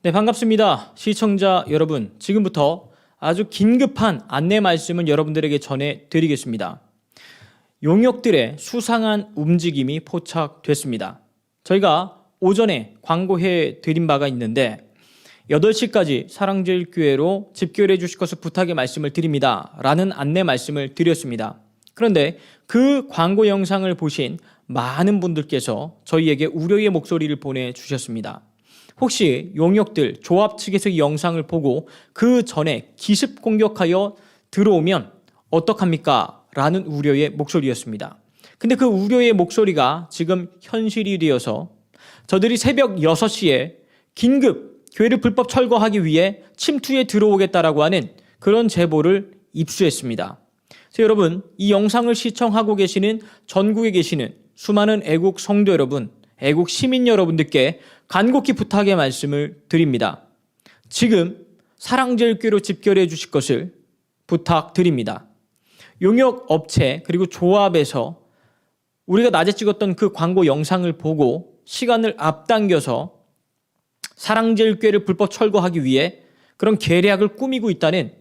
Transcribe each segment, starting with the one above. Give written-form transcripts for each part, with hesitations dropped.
네, 반갑습니다. 시청자 여러분, 지금부터 아주 긴급한 안내 말씀을 여러분들에게 전해드리겠습니다. 용역들의 수상한 움직임이 포착됐습니다. 저희가 오전에 광고해 드린 바가 있는데 8시까지 사랑제일교회로 집결해 주실 것을 부탁의 말씀을 드립니다. 라는 안내 말씀을 드렸습니다. 그런데 그 광고 영상을 보신 많은 분들께서 저희에게 우려의 목소리를 보내주셨습니다. 혹시 용역들 조합 측에서 이 영상을 보고 그 전에 기습 공격하여 들어오면 어떡합니까? 라는 우려의 목소리였습니다. 근데 그 우려의 목소리가 지금 현실이 되어서 저들이 새벽 6시에 긴급 교회를 불법 철거하기 위해 침투에 들어오겠다라고 하는 그런 제보를 입수했습니다. 그래서 여러분, 이 영상을 시청하고 계시는 전국에 계시는 수많은 애국 성도 여러분, 애국 시민 여러분들께 간곡히 부탁의 말씀을 드립니다. 지금 사랑제일교회로 집결해 주실 것을 부탁드립니다. 용역업체 그리고 조합에서 우리가 낮에 찍었던 그 광고 영상을 보고 시간을 앞당겨서 사랑제일교회를 불법 철거하기 위해 그런 계략을 꾸미고 있다는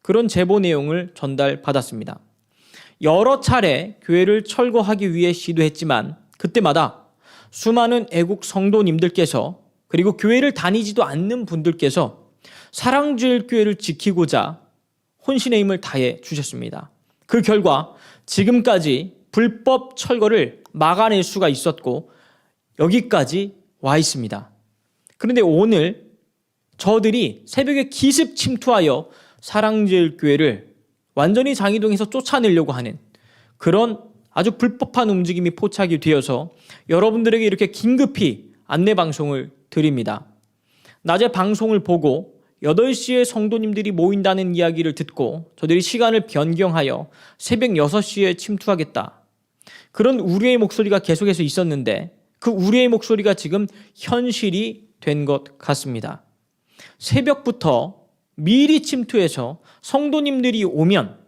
그런 제보 내용을 전달받았습니다. 여러 차례 교회를 철거하기 위해 시도했지만 그때마다 수많은 애국 성도님들께서 그리고 교회를 다니지도 않는 분들께서 사랑제일교회를 지키고자 혼신의 힘을 다해 주셨습니다. 그 결과 지금까지 불법 철거를 막아낼 수가 있었고 여기까지 와 있습니다. 그런데 오늘 저들이 새벽에 기습 침투하여 사랑제일교회를 완전히 장이동에서 쫓아내려고 하는 그런 아주 불법한 움직임이 포착이 되어서 여러분들에게 이렇게 긴급히 안내 방송을 드립니다. 낮에 방송을 보고 8시에 성도님들이 모인다는 이야기를 듣고 저들이 시간을 변경하여 새벽 6시에 침투하겠다. 그런 우려의 목소리가 계속해서 있었는데 그 우려의 목소리가 지금 현실이 된 것 같습니다. 새벽부터 미리 침투해서 성도님들이 오면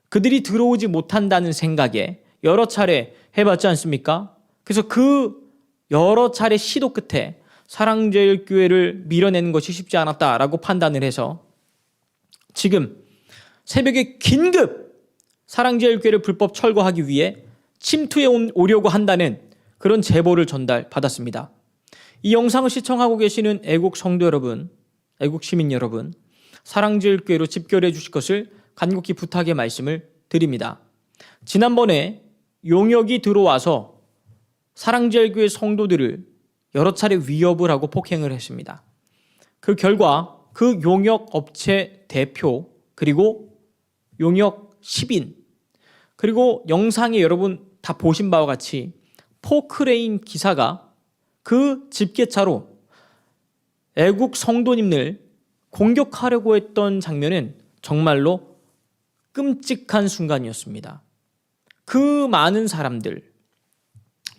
그들이 들어오지 못한다는 생각에 여러 차례 해봤지 않습니까? 그래서 그 여러 차례 시도 끝에 사랑제일교회를 밀어내는 것이 쉽지 않았다라고 판단을 해서 지금 새벽에 긴급 사랑제일교회를 불법 철거하기 위해 침투해 오려고 한다는 그런 제보를 전달받았습니다. 이 영상을 시청하고 계시는 애국 성도 여러분, 애국 시민 여러분, 사랑제일교회로 집결해 주실 것을 간곡히 부탁의 말씀을 드립니다. 지난번에 용역이 들어와서 사랑제일교회 성도들을 여러 차례 위협을 하고 폭행을 했습니다. 그 결과 그 용역업체 대표 그리고 용역 10인 그리고 영상에 여러분 다 보신 바와 같이 포크레인 기사가 그 집게차로 애국 성도님들 공격하려고 했던 장면은 정말로 끔찍한 순간이었습니다. 그 많은 사람들,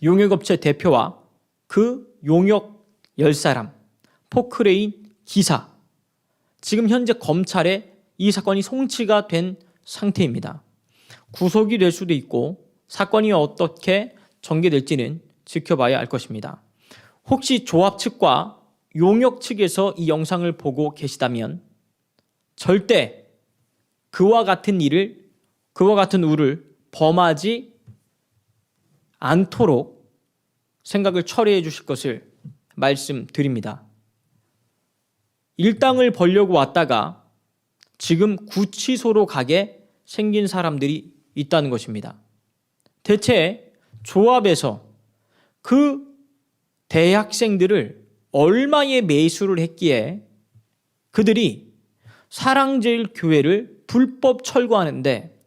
용역업체 대표와 그 용역 10사람, 포크레인 기사, 지금 현재 검찰에 이 사건이 송치가 된 상태입니다. 구속이 될 수도 있고 사건이 어떻게 전개될지는 지켜봐야 할 것입니다. 혹시 조합 측과 용역 측에서 이 영상을 보고 계시다면 절대 그와 같은 우를 범하지 않도록 생각을 처리해 주실 것을 말씀드립니다. 일당을 벌려고 왔다가 지금 구치소로 가게 생긴 사람들이 있다는 것입니다. 대체 조합에서 그 대학생들을 얼마에 매수를 했기에 그들이 사랑제일교회를 불법 철거하는데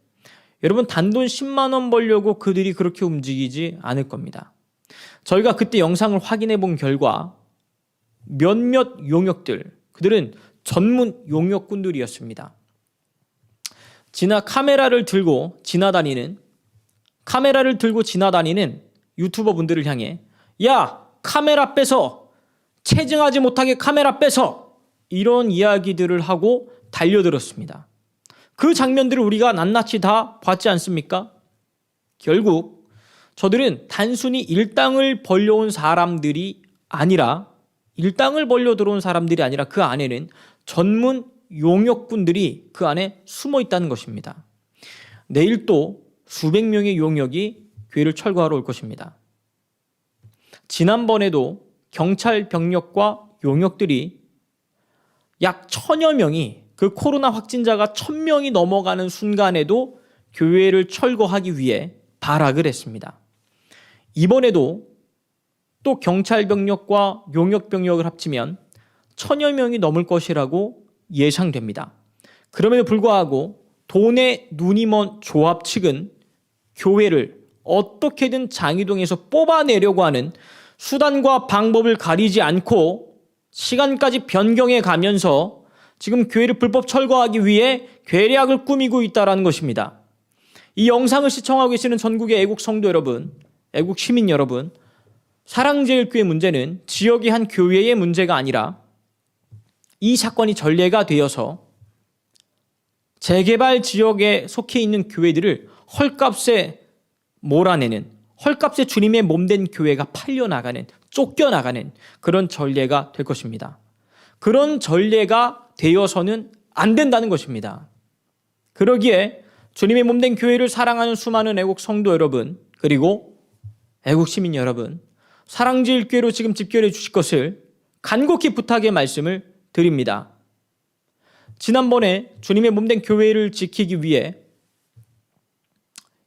여러분 단돈 10만 원 벌려고 그들이 그렇게 움직이지 않을 겁니다. 저희가 그때 영상을 확인해 본 결과 몇몇 용역들, 그들은 전문 용역꾼들이었습니다. 카메라를 들고 지나다니는 유튜버 분들을 향해 야, 카메라 뺏어! 체증하지 못하게 카메라 뺏어! 이런 이야기들을 하고 달려들었습니다. 그 장면들을 우리가 낱낱이 다 봤지 않습니까? 결국 저들은 단순히 일당을 벌려온 사람들이 아니라 일당을 벌려 들어온 사람들이 아니라 그 안에는 전문 용역군들이 그 안에 숨어 있다는 것입니다. 내일 또 수백 명의 용역이 교회를 철거하러 올 것입니다. 지난번에도 경찰 병력과 용역들이 약 1000여 명이 그 코로나 확진자가 1000명이 넘어가는 순간에도 교회를 철거하기 위해 발악을 했습니다. 이번에도 또 경찰 병력과 용역 병력을 합치면 1000여 명이 넘을 것이라고 예상됩니다. 그럼에도 불구하고 돈에 눈이 먼 조합 측은 교회를 어떻게든 장이동에서 뽑아내려고 하는 수단과 방법을 가리지 않고 시간까지 변경해 가면서 지금 교회를 불법 철거하기 위해 계략을 꾸미고 있다는 것입니다. 이 영상을 시청하고 계시는 전국의 애국 성도 여러분, 애국 시민 여러분, 사랑제일교회 문제는 지역의 한 교회의 문제가 아니라 이 사건이 전례가 되어서 재개발 지역에 속해 있는 교회들을 헐값에 몰아내는, 헐값에 주님의 몸된 교회가 팔려나가는, 쫓겨나가는 그런 전례가 될 것입니다. 그런 전례가 되어서는 안 된다는 것입니다. 그러기에 주님의 몸된 교회를 사랑하는 수많은 애국 성도 여러분, 그리고 애국 시민 여러분, 사랑제일교회로 지금 집결해 주실 것을 간곡히 부탁의 말씀을 드립니다. 지난번에 주님의 몸된 교회를 지키기 위해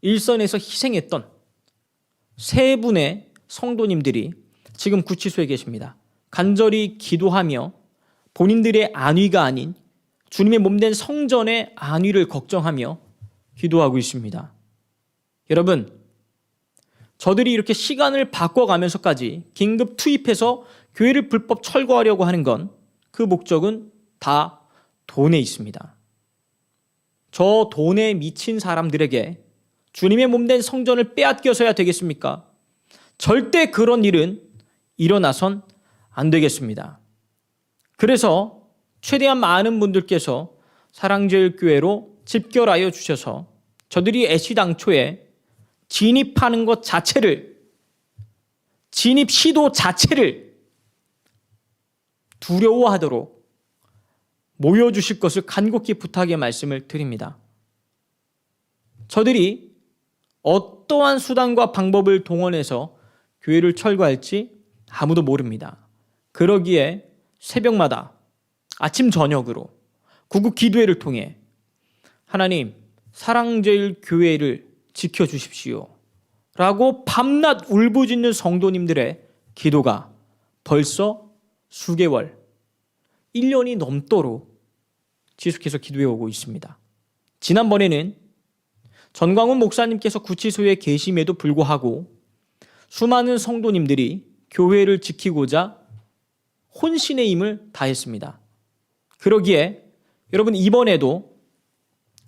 일선에서 희생했던 세 분의 성도님들이 지금 구치소에 계십니다. 간절히 기도하며 본인들의 안위가 아닌 주님의 몸된 성전의 안위를 걱정하며 기도하고 있습니다. 여러분, 저들이 이렇게 시간을 바꿔가면서까지 긴급 투입해서 교회를 불법 철거하려고 하는 건 그 목적은 다 돈에 있습니다. 저 돈에 미친 사람들에게 주님의 몸된 성전을 빼앗겨서야 되겠습니까? 절대 그런 일은 일어나선 안 되겠습니다. 그래서 최대한 많은 분들께서 사랑제일교회로 집결하여 주셔서 저들이 애시당초에 진입하는 것 자체를, 진입 시도 자체를 두려워하도록 모여주실 것을 간곡히 부탁의 말씀을 드립니다. 저들이 어떠한 수단과 방법을 동원해서 교회를 철거할지 아무도 모릅니다. 그러기에 새벽마다 아침 저녁으로 구국 기도회를 통해 하나님, 사랑제일교회를 지켜주십시오 라고 밤낮 울부짖는 성도님들의 기도가 벌써 수개월, 1년이 넘도록 지속해서 기도해 오고 있습니다. 지난번에는 전광훈 목사님께서 구치소에 계심에도 불구하고 수많은 성도님들이 교회를 지키고자 혼신의 힘을 다했습니다. 그러기에 여러분, 이번에도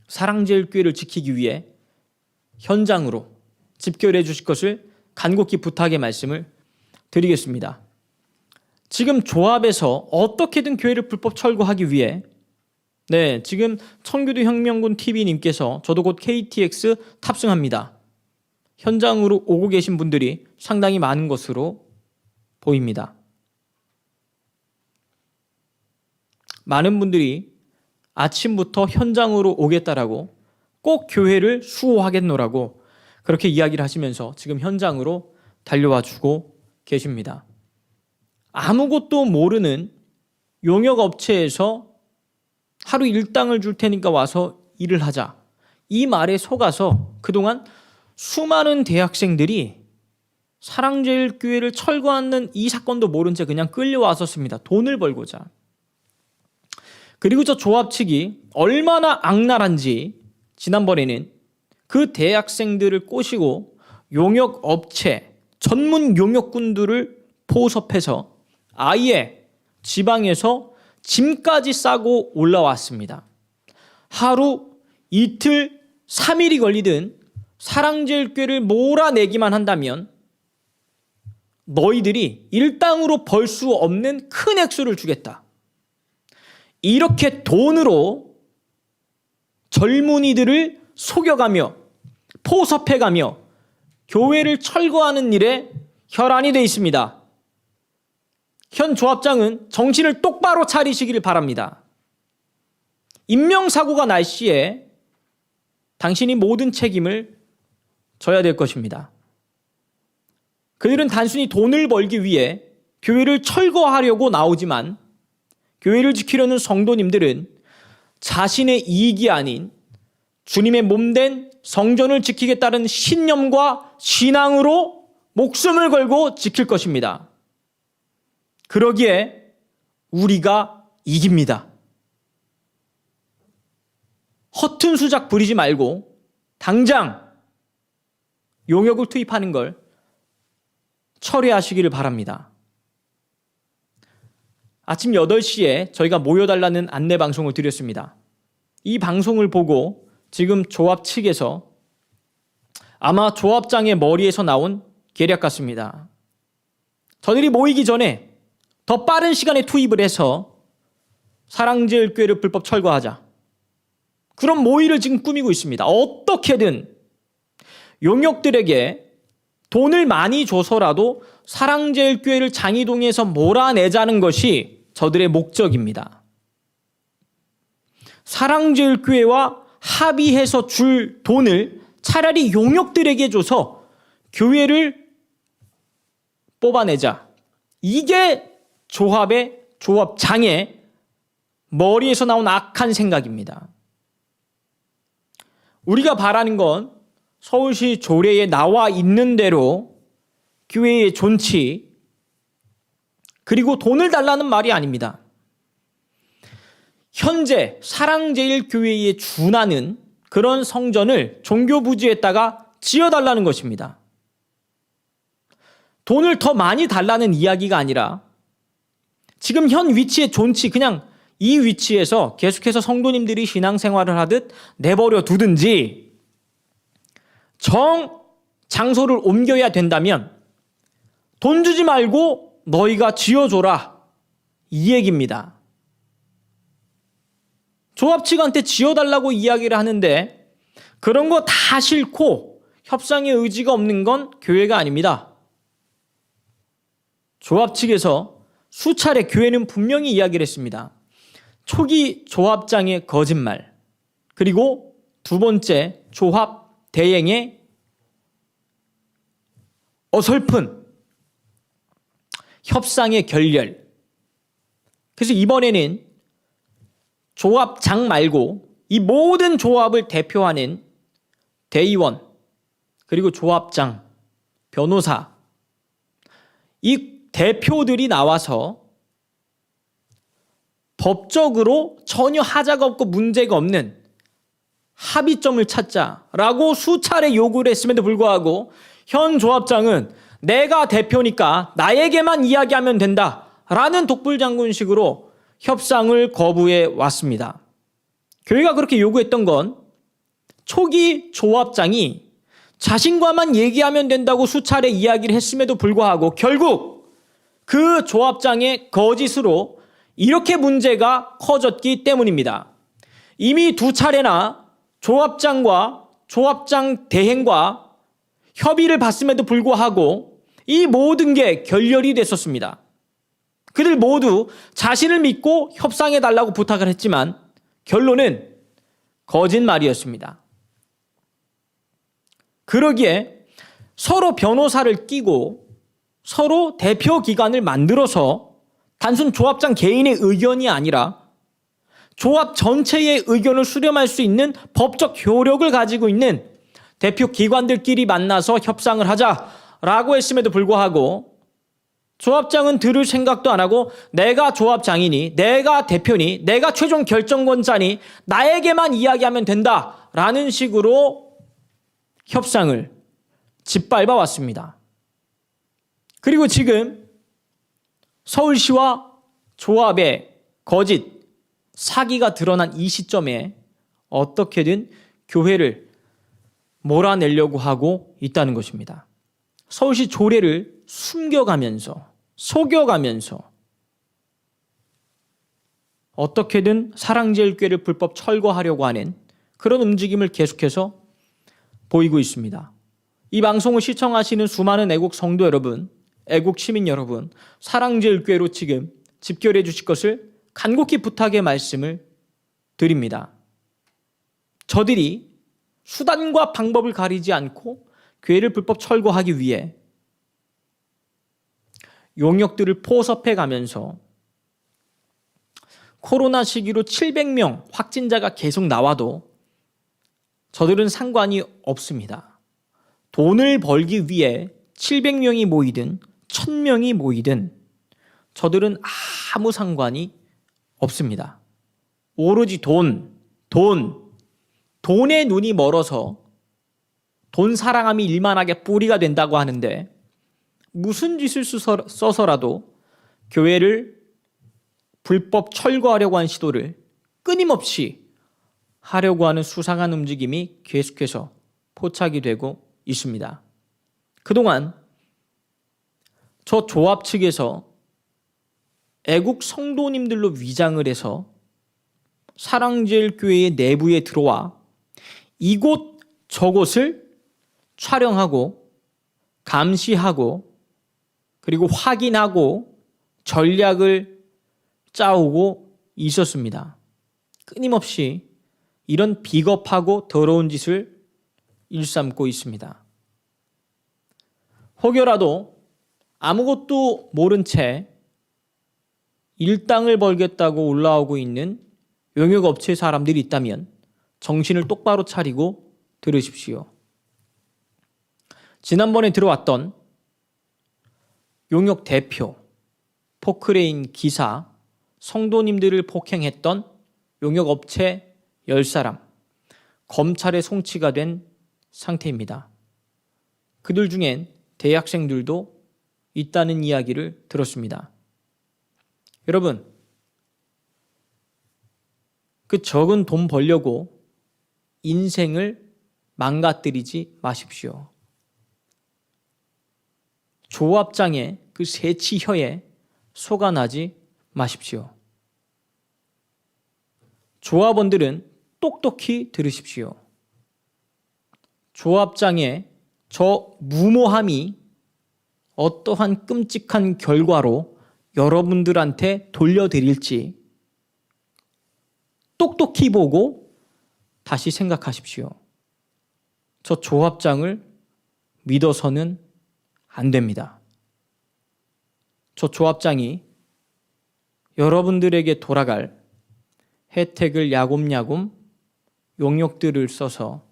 사랑제일교회를 지키기 위해 현장으로 집결해 주실 것을 간곡히 부탁의 말씀을 드리겠습니다. 지금 조합에서 어떻게든 교회를 불법 철거하기 위해 지금 청교도 혁명군 TV님께서 저도 곧 KTX 탑승합니다. 현장으로 오고 계신 분들이 상당히 많은 것으로 보입니다. 많은 분들이 아침부터 현장으로 오겠다라고, 꼭 교회를 수호하겠노라고 그렇게 이야기를 하시면서 지금 현장으로 달려와 주고 계십니다. 아무것도 모르는 용역업체에서 하루 일당을 줄 테니까 와서 일을 하자, 이 말에 속아서 그동안 수많은 대학생들이 사랑제일교회를 철거하는 이 사건도 모른 채 그냥 끌려왔었습니다. 돈을 벌고자. 그리고 저 조합 측이 얼마나 악랄한지 지난번에는 그 대학생들을 꼬시고 용역업체, 전문 용역군들을 포섭해서 아예 지방에서 짐까지 싸고 올라왔습니다. 하루, 이틀, 3일이 걸리든 사랑제일교회를 몰아내기만 한다면 너희들이 일당으로 벌 수 없는 큰 액수를 주겠다. 이렇게 돈으로 젊은이들을 속여가며 포섭해가며 교회를 철거하는 일에 혈안이 되어 있습니다. 현 조합장은 정신을 똑바로 차리시기를 바랍니다. 인명사고가 날 시에 당신이 모든 책임을 져야 될 것입니다. 그들은 단순히 돈을 벌기 위해 교회를 철거하려고 나오지만 교회를 지키려는 성도님들은 자신의 이익이 아닌 주님의 몸된 성전을 지키겠다는 신념과 신앙으로 목숨을 걸고 지킬 것입니다. 그러기에 우리가 이깁니다. 허튼 수작 부리지 말고 당장 용역을 투입하는 걸 처리하시기를 바랍니다. 아침 8시에 저희가 모여달라는 안내 방송을 드렸습니다. 이 방송을 보고 지금 조합 측에서 아마 조합장의 머리에서 나온 계략 같습니다. 저들이 모이기 전에 더 빠른 시간에 투입을 해서 사랑제일교회를 불법 철거하자. 그런 모의를 지금 꾸미고 있습니다. 어떻게든 용역들에게 돈을 많이 줘서라도 사랑제일교회를 장이동에서 몰아내자는 것이 저들의 목적입니다. 사랑제일교회와 합의해서 줄 돈을 차라리 용역들에게 줘서 교회를 뽑아내자. 이게 조합장의 머리에서 나온 악한 생각입니다. 우리가 바라는 건 서울시 조례에 나와 있는 대로 교회의 존치 그리고 돈을 달라는 말이 아닙니다. 현재 사랑제일교회에 준하는 그런 성전을 종교부지에다가 지어달라는 것입니다. 돈을 더 많이 달라는 이야기가 아니라 지금 현 위치의 존치 그냥 이 위치에서 계속해서 성도님들이 신앙생활을 하듯 내버려 두든지 장소를 옮겨야 된다면 돈 주지 말고 너희가 지어줘라 이 얘기입니다. 조합 측한테 지어달라고 이야기를 하는데 그런 거 다 싫고 협상의 의지가 없는 건 교회가 아닙니다. 조합 측에서 수차례 교회는 분명히 이야기를 했습니다. 초기 조합장의 거짓말 그리고 두 번째 조합 대행의 어설픈 협상의 결렬. 그래서 이번에는 조합장 말고 이 모든 조합을 대표하는 대의원 그리고 조합장, 변호사 이 대표들이 나와서 법적으로 전혀 하자가 없고 문제가 없는 합의점을 찾자라고 수차례 요구를 했음에도 불구하고 현 조합장은 내가 대표니까 나에게만 이야기하면 된다라는 독불장군식으로 협상을 거부해 왔습니다. 교회가 그렇게 요구했던 건 초기 조합장이 자신과만 얘기하면 된다고 수차례 이야기를 했음에도 불구하고 결국 그 조합장의 거짓으로 이렇게 문제가 커졌기 때문입니다. 이미 두 차례나 조합장과 조합장 대행과 협의를 받음에도 불구하고 이 모든 게 결렬이 됐었습니다. 그들 모두 자신을 믿고 협상해달라고 부탁을 했지만 결론은 거짓말이었습니다. 그러기에 서로 변호사를 끼고 서로 대표 기관을 만들어서 단순 조합장 개인의 의견이 아니라 조합 전체의 의견을 수렴할 수 있는 법적 효력을 가지고 있는 대표 기관들끼리 만나서 협상을 하자라고 했음에도 불구하고 조합장은 들을 생각도 안 하고 내가 조합장이니 내가 대표니 내가 최종 결정권자니 나에게만 이야기하면 된다라는 식으로 협상을 짓밟아 왔습니다. 그리고 지금 서울시와 조합의 거짓, 사기가 드러난 이 시점에 어떻게든 교회를 몰아내려고 하고 있다는 것입니다. 서울시 조례를 숨겨가면서 속여가면서 어떻게든 사랑제일교회를 불법 철거하려고 하는 그런 움직임을 계속해서 보이고 있습니다. 이 방송을 시청하시는 수많은 애국 성도 여러분, 애국 시민 여러분, 사랑제일교회로 지금 집결해 주실 것을 간곡히 부탁의 말씀을 드립니다. 저들이 수단과 방법을 가리지 않고 교회를 불법 철거하기 위해 용역들을 포섭해 가면서 코로나 시기로 700명 확진자가 계속 나와도 저들은 상관이 없습니다. 돈을 벌기 위해 700명이 모이든 1000명이 모이든 저들은 아무 상관이 없습니다. 오로지 돈에 눈이 멀어서 돈 사랑함이 일만하게 뿌리가 된다고 하는데 무슨 짓을 써서라도 교회를 불법 철거하려고 한 시도를 끊임없이 하려고 하는 수상한 움직임이 계속해서 포착이 되고 있습니다. 그동안 저 조합 측에서 애국 성도님들로 위장을 해서 사랑제일교회의 내부에 들어와 이곳 저곳을 촬영하고 감시하고 그리고 확인하고 전략을 짜오고 있었습니다. 끊임없이 이런 비겁하고 더러운 짓을 일삼고 있습니다. 혹여라도 아무것도 모른 채 일당을 벌겠다고 올라오고 있는 용역업체 사람들이 있다면 정신을 똑바로 차리고 들으십시오. 지난번에 들어왔던 용역 대표, 포크레인 기사, 성도님들을 폭행했던 용역업체 10사람, 검찰에 송치가 된 상태입니다. 그들 중엔 대학생들도 있다는 이야기를 들었습니다. 여러분, 그 적은 돈 벌려고 인생을 망가뜨리지 마십시오. 조합장의 그 새치혀에 속아나지 마십시오. 조합원들은 똑똑히 들으십시오. 조합장의 저 무모함이 어떠한 끔찍한 결과로 여러분들한테 돌려드릴지 똑똑히 보고 다시 생각하십시오. 저 조합장을 믿어서는 안 됩니다. 저 조합장이 여러분들에게 돌아갈 혜택을 야곱야곱 용역들을 써서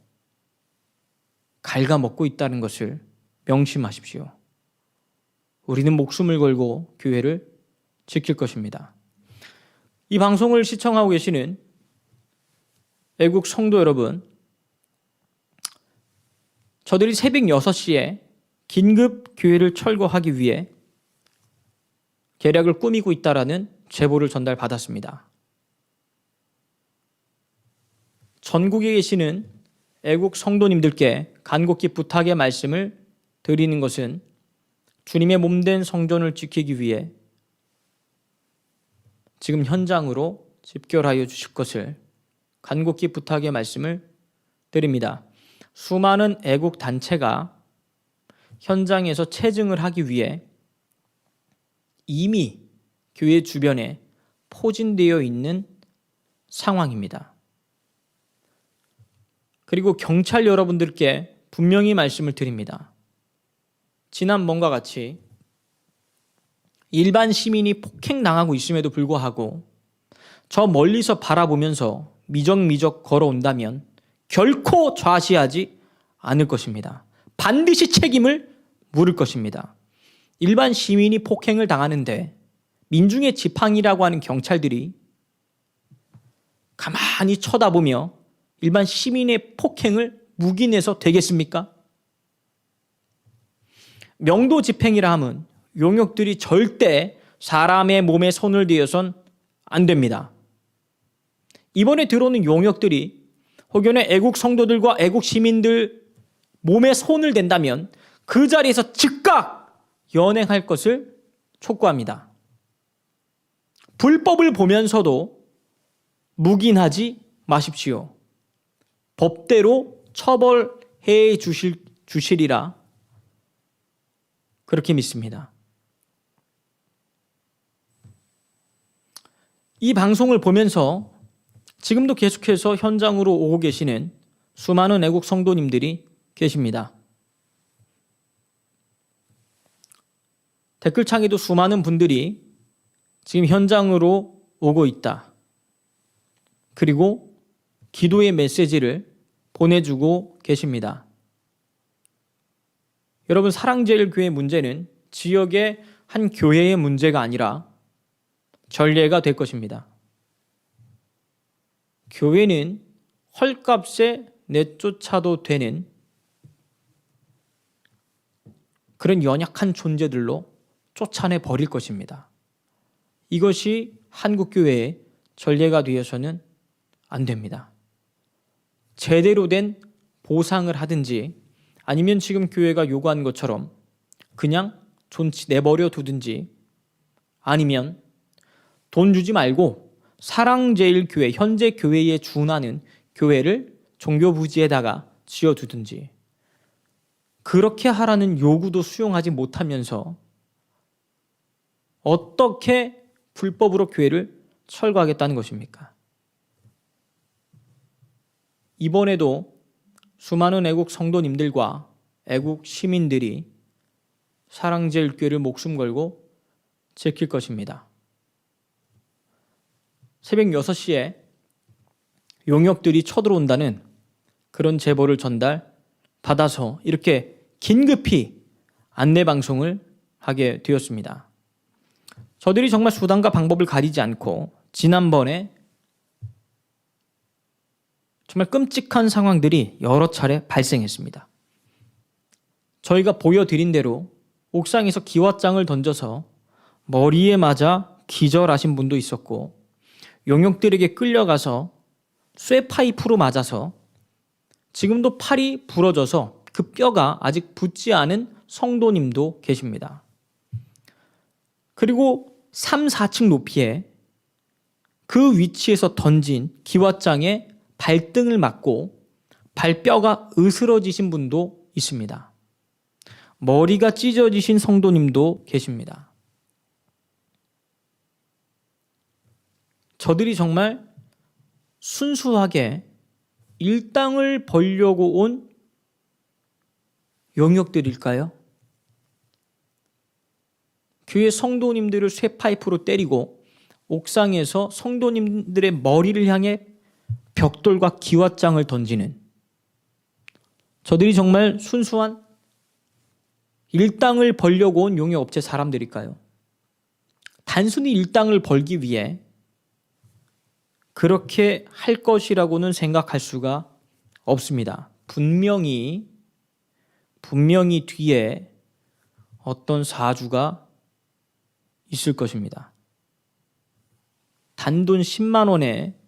갉아먹고 있다는 것을 명심하십시오. 우리는 목숨을 걸고 교회를 지킬 것입니다. 이 방송을 시청하고 계시는 애국 성도 여러분, 저들이 새벽 6시에 긴급 교회를 철거하기 위해 계략을 꾸미고 있다라는 제보를 전달받았습니다. 전국에 계시는 애국 성도님들께 간곡히 부탁의 말씀을 드리는 것은 주님의 몸된 성전을 지키기 위해 지금 현장으로 집결하여 주실 것을 간곡히 부탁의 말씀을 드립니다. 수많은 애국 단체가 현장에서 체증을 하기 위해 이미 교회 주변에 포진되어 있는 상황입니다. 그리고 경찰 여러분들께 분명히 말씀을 드립니다. 지난번과 같이 일반 시민이 폭행당하고 있음에도 불구하고 저 멀리서 바라보면서 미적미적 걸어온다면 결코 좌시하지 않을 것입니다. 반드시 책임을 물을 것입니다. 일반 시민이 폭행을 당하는데 민중의 지팡이라고 하는 경찰들이 가만히 쳐다보며 일반 시민의 폭행을 묵인해서 되겠습니까? 명도 집행이라 함은 용역들이 절대 사람의 몸에 손을 대어선 안 됩니다. 이번에 들어오는 용역들이 혹여나 애국 성도들과 애국 시민들 몸에 손을 댄다면 그 자리에서 즉각 연행할 것을 촉구합니다. 불법을 보면서도 묵인하지 마십시오. 법대로 처벌해 주시리라 그렇게 믿습니다. 이 방송을 보면서 지금도 계속해서 현장으로 오고 계시는 수많은 애국 성도님들이 계십니다. 댓글창에도 수많은 분들이 지금 현장으로 오고 있다. 그리고 기도의 메시지를 보내주고 계십니다. 여러분, 사랑제일교회 문제는 지역의 한 교회의 문제가 아니라 전례가 될 것입니다. 교회는 헐값에 내쫓아도 되는 그런 연약한 존재들로 쫓아내 버릴 것입니다. 이것이 한국교회의 전례가 되어서는 안 됩니다. 제대로 된 보상을 하든지 아니면 지금 교회가 요구한 것처럼 그냥 존치 내버려 두든지 아니면 돈 주지 말고 사랑제일교회, 현재 교회에 준하는 교회를 종교부지에다가 지어두든지 그렇게 하라는 요구도 수용하지 못하면서 어떻게 불법으로 교회를 철거하겠다는 것입니까? 이번에도 수많은 애국 성도님들과 애국 시민들이 사랑제일교회를 목숨 걸고 지킬 것입니다. 새벽 6시에 용역들이 쳐들어온다는 그런 제보를 전달받아서 이렇게 긴급히 안내방송을 하게 되었습니다. 저들이 정말 수단과 방법을 가리지 않고 지난번에 정말 끔찍한 상황들이 여러 차례 발생했습니다. 저희가 보여드린 대로 옥상에서 기왓장을 던져서 머리에 맞아 기절하신 분도 있었고 용역들에게 끌려가서 쇠파이프로 맞아서 지금도 팔이 부러져서 그 뼈가 아직 붙지 않은 성도님도 계십니다. 그리고 3, 4층 높이에 그 위치에서 던진 기왓장에 발등을 맞고 발뼈가 으스러지신 분도 있습니다. 머리가 찢어지신 성도님도 계십니다. 저들이 정말 순수하게 일당을 벌려고 온 용역들일까요? 교회 성도님들을 쇠파이프로 때리고 옥상에서 성도님들의 머리를 향해 벽돌과 기왓장을 던지는 저들이 정말 순수한 일당을 벌려고 온 용역업체 사람들일까요? 단순히 일당을 벌기 위해 그렇게 할 것이라고는 생각할 수가 없습니다. 분명히 뒤에 어떤 사주가 있을 것입니다. 단돈 10만 원에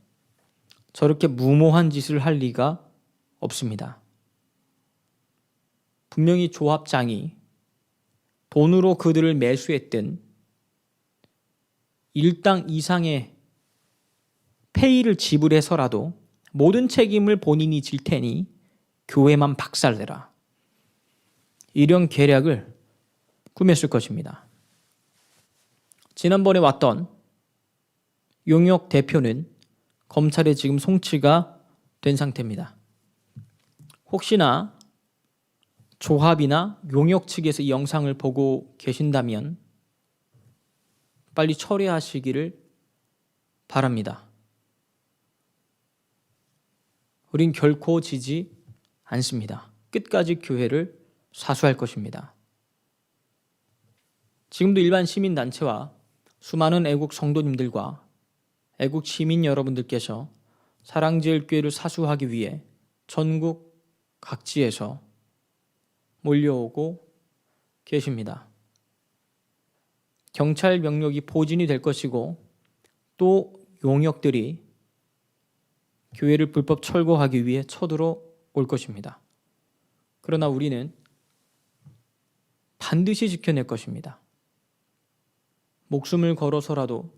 저렇게 무모한 짓을 할 리가 없습니다. 분명히 조합장이 돈으로 그들을 매수했든 일당 이상의 페이를 지불해서라도 모든 책임을 본인이 질 테니 교회만 박살내라. 이런 계략을 꾸몄을 것입니다. 지난번에 왔던 용역 대표는 검찰에 지금 송치가 된 상태입니다. 혹시나 조합이나 용역 측에서 이 영상을 보고 계신다면 빨리 처리하시기를 바랍니다. 우린 결코 지지 않습니다. 끝까지 교회를 사수할 것입니다. 지금도 일반 시민단체와 수많은 애국 성도님들과 애국 시민 여러분들께서 사랑제일교회를 사수하기 위해 전국 각지에서 몰려오고 계십니다. 경찰 병력이 포진이 될 것이고 또 용역들이 교회를 불법 철거하기 위해 쳐들어올 것입니다. 그러나 우리는 반드시 지켜낼 것입니다. 목숨을 걸어서라도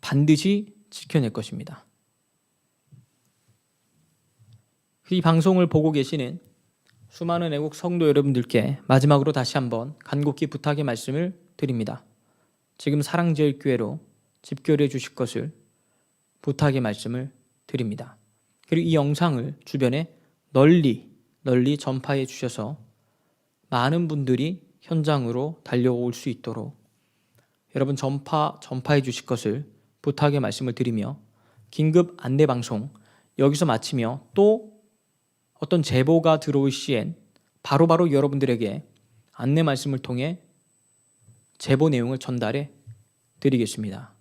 반드시 지켜낼 것입니다. 이 방송을 보고 계시는 수많은 애국 성도 여러분들께 마지막으로 다시 한번 간곡히 부탁의 말씀을 드립니다. 지금 사랑제일교회로 집결해 주실 것을 부탁의 말씀을 드립니다. 그리고 이 영상을 주변에 널리 전파해 주셔서 많은 분들이 현장으로 달려올 수 있도록 여러분 전파해 주실 것을 부탁의 말씀을 드리며 긴급 안내 방송 여기서 마치며 또 어떤 제보가 들어올 시엔 바로바로 여러분들에게 안내 말씀을 통해 제보 내용을 전달해 드리겠습니다.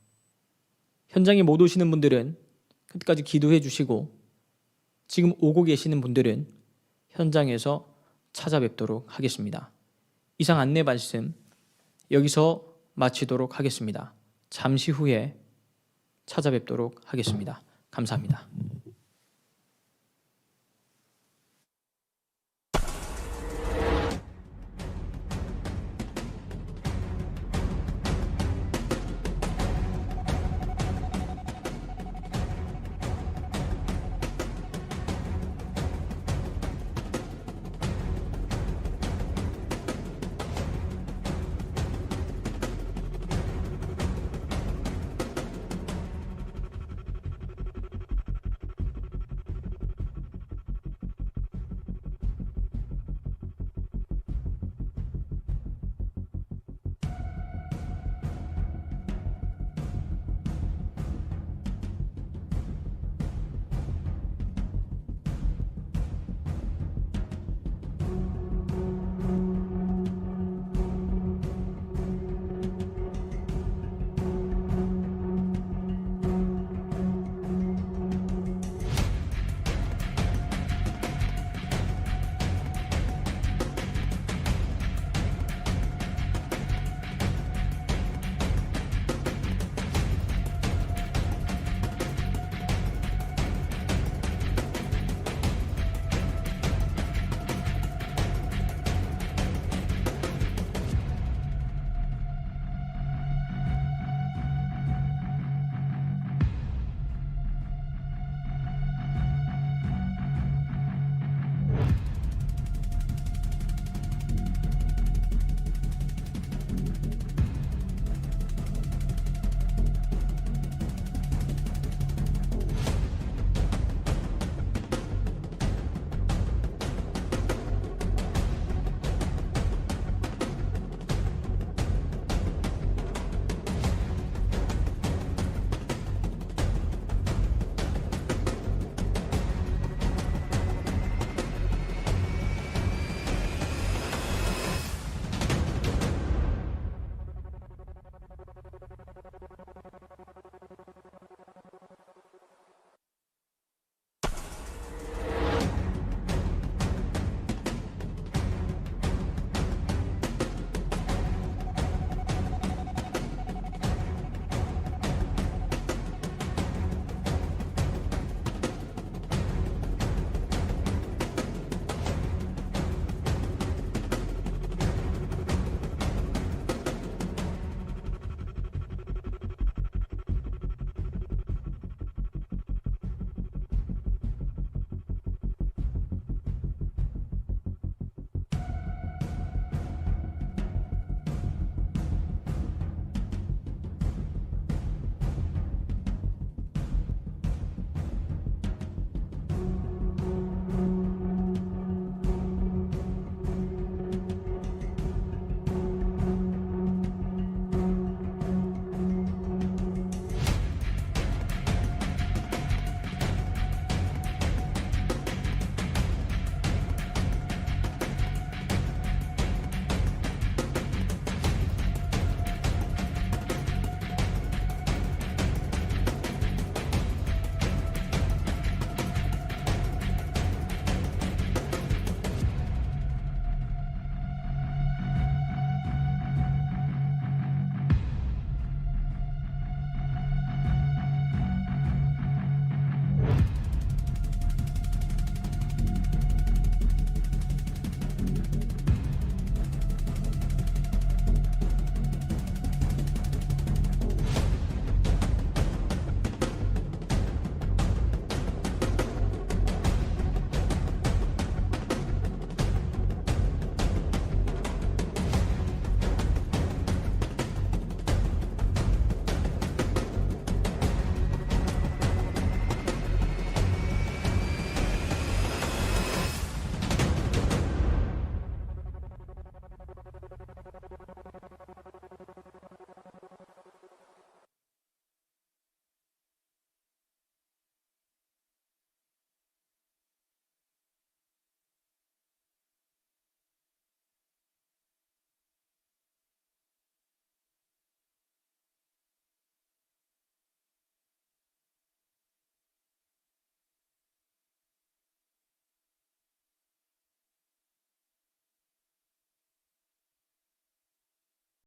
현장에 못 오시는 분들은 끝까지 기도해 주시고 지금 오고 계시는 분들은 현장에서 찾아뵙도록 하겠습니다. 이상 안내 말씀 여기서 마치도록 하겠습니다. 잠시 후에 찾아뵙도록 하겠습니다. 감사합니다.